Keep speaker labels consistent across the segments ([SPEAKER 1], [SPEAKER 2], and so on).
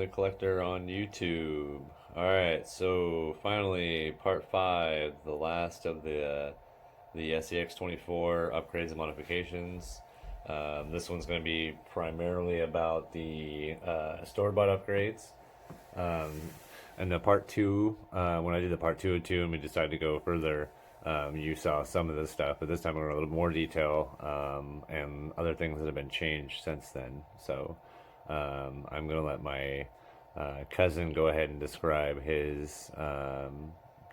[SPEAKER 1] the Collector on YouTube. Alright, so finally, part 5, the last of the SCX24 upgrades and modifications. This one's going to be primarily about the store-bought upgrades. And the part 2, when I did the part 2 of 2 and we decided to go further, you saw some of this stuff, but this time we're going to go a little more detail and other things that have been changed since then. So I'm going to let my cousin go ahead and describe his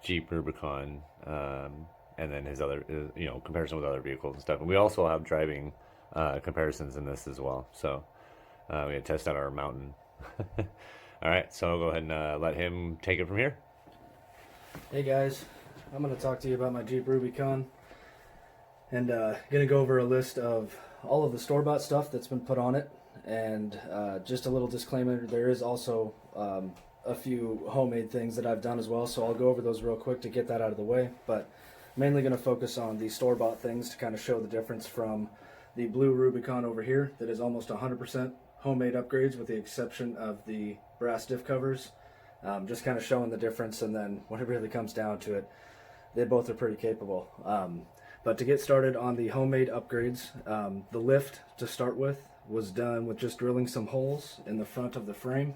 [SPEAKER 1] Jeep Rubicon and then his other, comparison with other vehicles and stuff. And we also have driving comparisons in this as well. So we had test out our mountain. All right, so I'll go ahead and let him take it from here.
[SPEAKER 2] Hey guys, I'm going to talk to you about my Jeep Rubicon and going to go over a list of all of the store-bought stuff that's been put on it, and just a little disclaimer, there is also a few homemade things that I've done as well, so I'll go over those real quick to get that out of the way, but mainly going to focus on the store-bought things to kind of show the difference from the blue Rubicon over here that is almost 100% homemade upgrades with the exception of the brass diff covers. Just kind of showing the difference, and then when it really comes down to it, they both are pretty capable. But to get started on the homemade upgrades, the lift to start with was done with just drilling some holes in the front of the frame,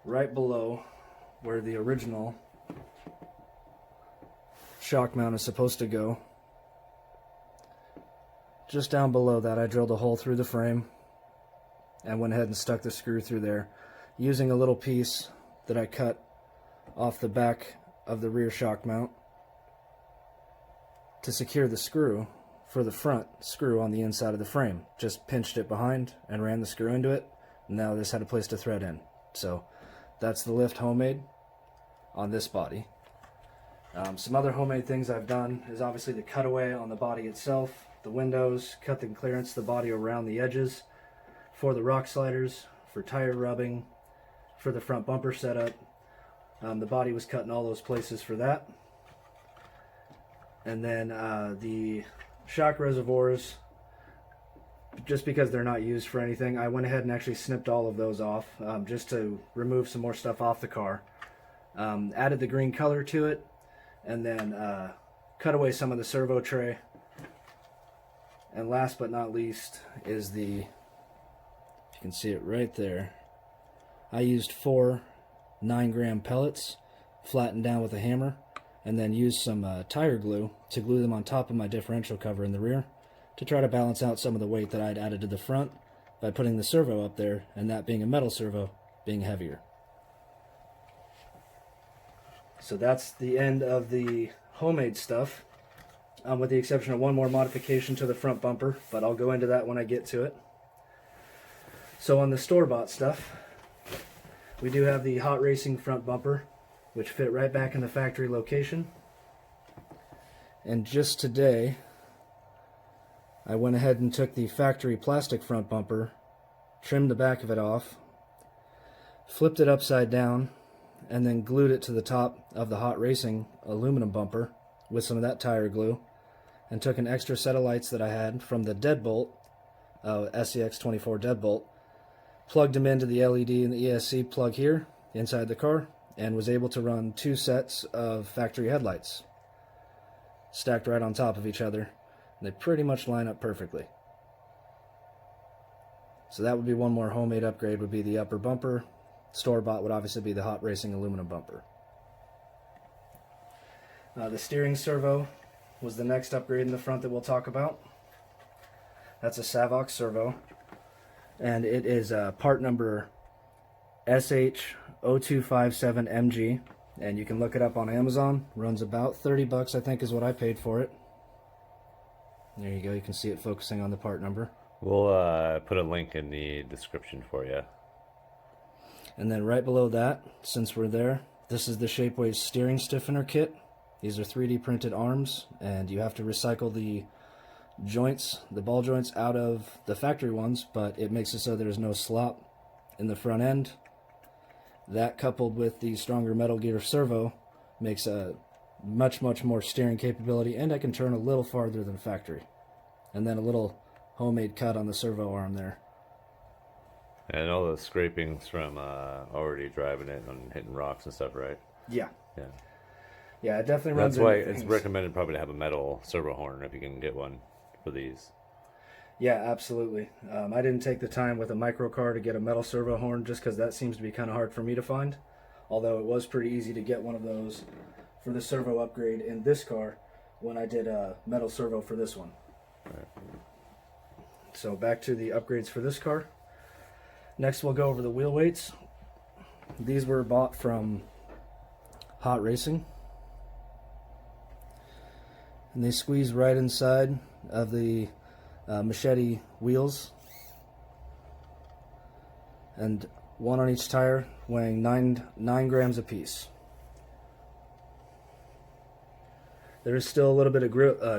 [SPEAKER 2] right below where the original shock mount is supposed to go. Just down below that, I drilled a hole through the frame and went ahead and stuck the screw through there using a little piece that I cut off the back of the rear shock mount to secure the screw for the front screw on the inside of the frame. Just pinched it behind and ran the screw into it. Now this had a place to thread in. So that's the lift homemade on this body. Some other homemade things I've done is obviously the cutaway on the body itself, the windows, cut and clearance the body around the edges for the rock sliders, for tire rubbing, for the front bumper setup. The body was cut in all those places for that. And then the shock reservoirs, just because they're not used for anything, I went ahead and actually snipped all of those off just to remove some more stuff off the car. Added the green color to it, and then cut away some of the servo tray. And last but not least is the, you can see it right there, I used 4 9-gram pellets flattened down with a hammer, and then used some tire glue to glue them on top of my differential cover in the rear to try to balance out some of the weight that I'd added to the front by putting the servo up there, and that being a metal servo being heavier. So that's the end of the homemade stuff, with the exception of one more modification to the front bumper, but I'll go into that when I get to it. So on the store-bought stuff, we do have the hot racing front bumper, which fit right back in the factory location. And just today, I went ahead and took the factory plastic front bumper, trimmed the back of it off, flipped it upside down, and then glued it to the top of the hot racing aluminum bumper with some of that tire glue, and took an extra set of lights that I had from the deadbolt, SCX24 deadbolt, plugged them into the LED and the ESC plug here inside the car, and was able to run 2 sets of factory headlights stacked right on top of each other. They pretty much line up perfectly. So that would be one more homemade upgrade, would be the upper bumper. Store-bought would obviously be the hot racing aluminum bumper. The steering servo was the next upgrade in the front that we'll talk about. That's a Savox servo, and it is part number SH0257MG, and you can look it up on Amazon. Runs about 30 bucks, I think, is what I paid for it. There you go, you can see it focusing on the part number.
[SPEAKER 1] We'll put a link in the description for you.
[SPEAKER 2] And then right below that, since we're there, this is the Shapeways steering stiffener kit. These are 3D printed arms, and you have to recycle the joints, the ball joints, out of the factory ones, but it makes it so there's no slop in the front end. That, coupled with the stronger Metal Gear servo, makes a much more steering capability, and I can turn a little farther than factory. And then a little homemade cut on the servo arm there.
[SPEAKER 1] And all the scrapings from already driving it and hitting rocks and stuff, right?
[SPEAKER 2] Yeah.
[SPEAKER 1] Yeah.
[SPEAKER 2] Yeah, it definitely runs
[SPEAKER 1] That's why
[SPEAKER 2] into
[SPEAKER 1] it's
[SPEAKER 2] things.
[SPEAKER 1] recommended probably to have a metal servo horn if you can get one for these.
[SPEAKER 2] Yeah, absolutely. I didn't take the time with a micro car to get a metal servo horn just because that seems to be kind of hard for me to find. Although it was pretty easy to get one of those for the servo upgrade in this car when I did a metal servo for this one.
[SPEAKER 1] Right.
[SPEAKER 2] So back to the upgrades for this car. Next we'll go over the wheel weights. These were bought from Hot Racing. And they squeeze right inside of the machete wheels. And one on each tire, weighing 9 grams apiece. There is still a little bit of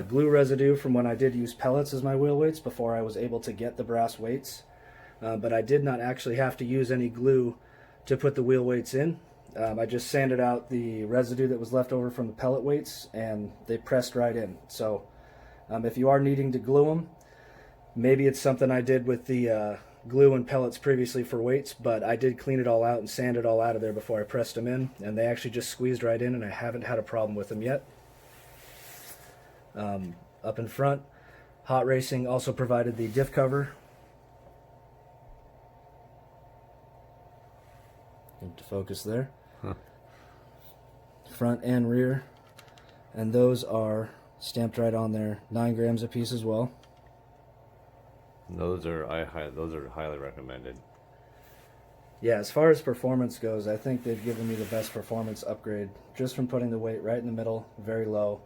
[SPEAKER 2] glue residue from when I did use pellets as my wheel weights before I was able to get the brass weights. But I did not actually have to use any glue to put the wheel weights in. I just sanded out the residue that was left over from the pellet weights and they pressed right in. So if you are needing to glue them, maybe it's something I did with the glue and pellets previously for weights, but I did clean it all out and sand it all out of there before I pressed them in, and they actually just squeezed right in, and I haven't had a problem with them yet. Up in front, Hot Racing also provided the diff cover. Need to focus there.
[SPEAKER 1] Huh.
[SPEAKER 2] Front and rear, and those are stamped right on there, 9 grams a piece as well.
[SPEAKER 1] Those are highly recommended.
[SPEAKER 2] Yeah, as far as performance goes, I think they've given me the best performance upgrade just from putting the weight right in the middle, very low.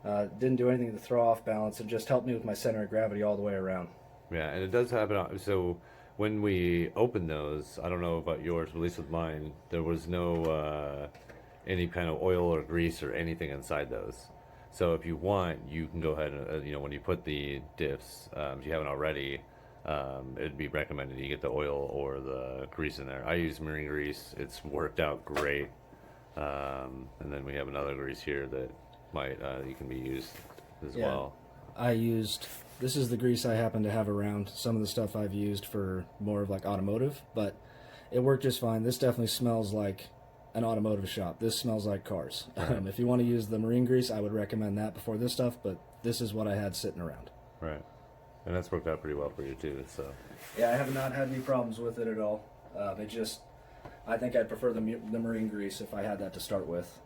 [SPEAKER 2] Didn't do anything to throw off balance. It just helped me with my center of gravity all the way around.
[SPEAKER 1] Yeah, and it does happen. So when we opened those, I don't know about yours, but at least with mine, there was no any kind of oil or grease or anything inside those. So if you want, you can go ahead and when you put the diffs, if you haven't already, it'd be recommended you get the oil or the grease in there. I use marine grease; it's worked out great. And then we have another grease here that might you can be used as well.
[SPEAKER 2] This is the grease I happen to have around. Some of the stuff I've used for more of like automotive, but it worked just fine. This definitely smells like an automotive shop. This smells like cars.
[SPEAKER 1] Right.
[SPEAKER 2] If you want to use the marine grease, I would recommend that before this stuff, but this is what I had sitting around.
[SPEAKER 1] Right. And that's worked out pretty well for you too. So
[SPEAKER 2] Yeah, I have not had any problems with it at all. I think I'd prefer the marine grease if I had that to start with.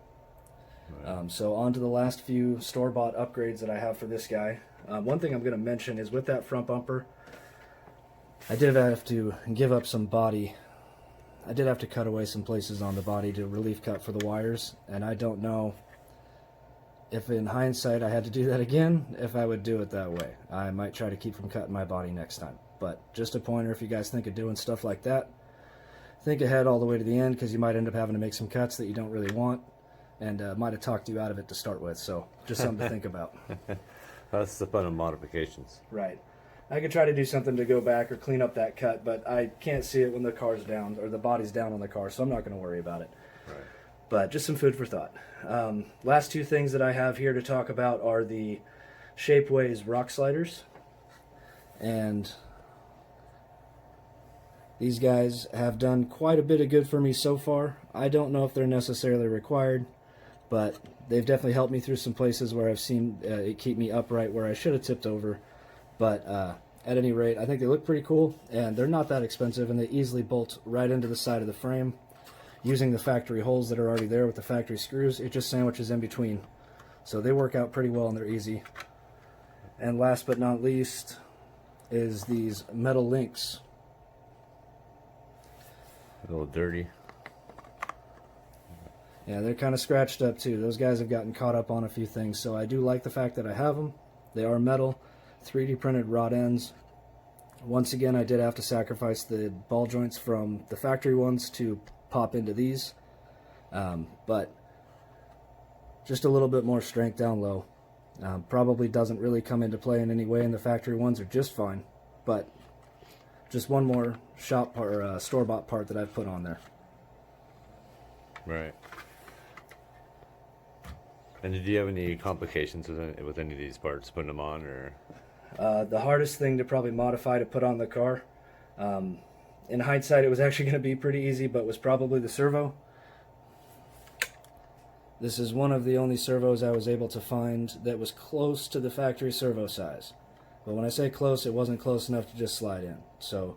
[SPEAKER 1] right.
[SPEAKER 2] So on to the last few store-bought upgrades that I have for this guy. One thing I'm going to mention is with that front bumper, I did have to give up some body. I did have to cut away some places on the body to relief cut for the wires, and I don't know if in hindsight I had to do that again, if I would do it that way. I might try to keep from cutting my body next time. But just a pointer, if you guys think of doing stuff like that, think ahead all the way to the end, because you might end up having to make some cuts that you don't really want, and might have talked you out of it to start with. So just something to think about.
[SPEAKER 1] That's the fun of modifications.
[SPEAKER 2] Right. I could try to do something to go back or clean up that cut, but I can't see it when the car's down, or the body's down on the car, so I'm not going to worry about it.
[SPEAKER 1] Right.
[SPEAKER 2] But just some food for thought. Last two things that I have here to talk about are the Shapeways rock sliders. And these guys have done quite a bit of good for me so far. I don't know if they're necessarily required, but they've definitely helped me through some places where I've seen it keep me upright where I should have tipped over. But at any rate, I think they look pretty cool, and they're not that expensive, and they easily bolt right into the side of the frame. Using the factory holes that are already there with the factory screws, it just sandwiches in between. So they work out pretty well and they're easy. And last but not least is these metal links.
[SPEAKER 1] A little dirty.
[SPEAKER 2] Yeah, they're kind of scratched up too. Those guys have gotten caught up on a few things, so I do like the fact that I have them. They are metal, 3D printed rod ends. Once again, I did have to sacrifice the ball joints from the factory ones to pop into these, but just a little bit more strength down low. Probably doesn't really come into play in any way, and the factory ones are just fine, but just one more shop or store-bought part that I've put on there.
[SPEAKER 1] Right. And did you have any complications with any of these parts putting them on, or?
[SPEAKER 2] The hardest thing to probably modify to put on the car, In hindsight, it was actually going to be pretty easy, but was probably the servo. This is one of the only servos I was able to find that was close to the factory servo size. But when I say close, it wasn't close enough to just slide in. So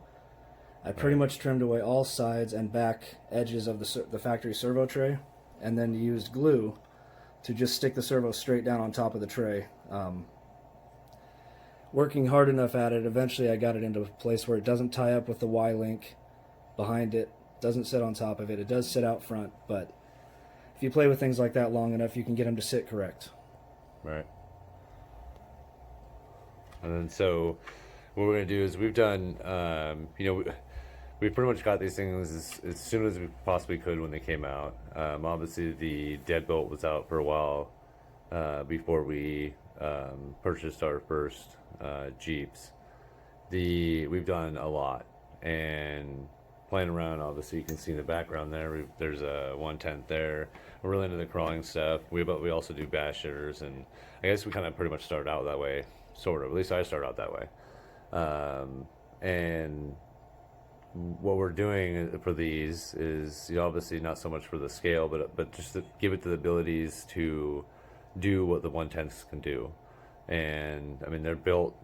[SPEAKER 2] I pretty much trimmed away all sides and back edges of the factory servo tray, and then used glue to just stick the servo straight down on top of the tray. Working hard enough at it, eventually I got it into a place where it doesn't tie up with the Y-link behind it, doesn't sit on top of it. It does sit out front, but if you play with things like that long enough, you can get them to sit correct.
[SPEAKER 1] Right. And then so what we're going to do is we've done, we pretty much got these things as soon as we possibly could when they came out. Obviously, the deadbolt was out for a while before we purchased our first Jeeps. We've done a lot, and playing around, obviously you can see in the background there, there's a 1/10 there. We're really into the crawling stuff. We also do bashers, and I guess we kind of pretty much started out that way, sort of. At least I started out that way. And what we're doing for these is, obviously not so much for the scale, but just to give it the abilities to do what the 1/10s can do. And I mean, they're built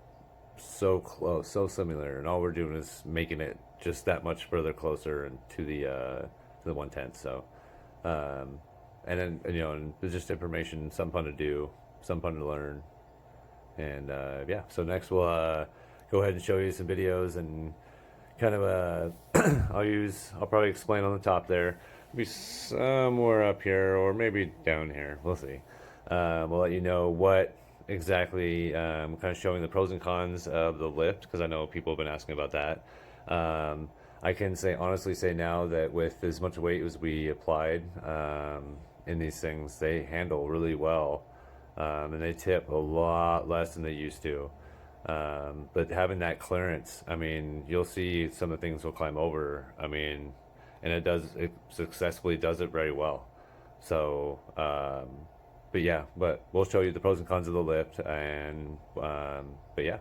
[SPEAKER 1] so close, so similar, and all we're doing is making it just that much further closer and to the 1/10. So, and then and there's just information, some fun to do, some fun to learn, and yeah. So next we'll go ahead and show you some videos and kind of I'll probably explain on the top there. Be somewhere up here or maybe down here. We'll see. We'll let you know what exactly, kind of showing the pros and cons of the lift, because I know people have been asking about that. I can honestly say now that with as much weight as we applied in these things, they handle really well, and they tip a lot less than they used to. But having that clearance, I mean, you'll see some of the things will climb over. I mean, and it successfully does it very well. So, but yeah, but we'll show you the pros and cons of the lift, and but yeah.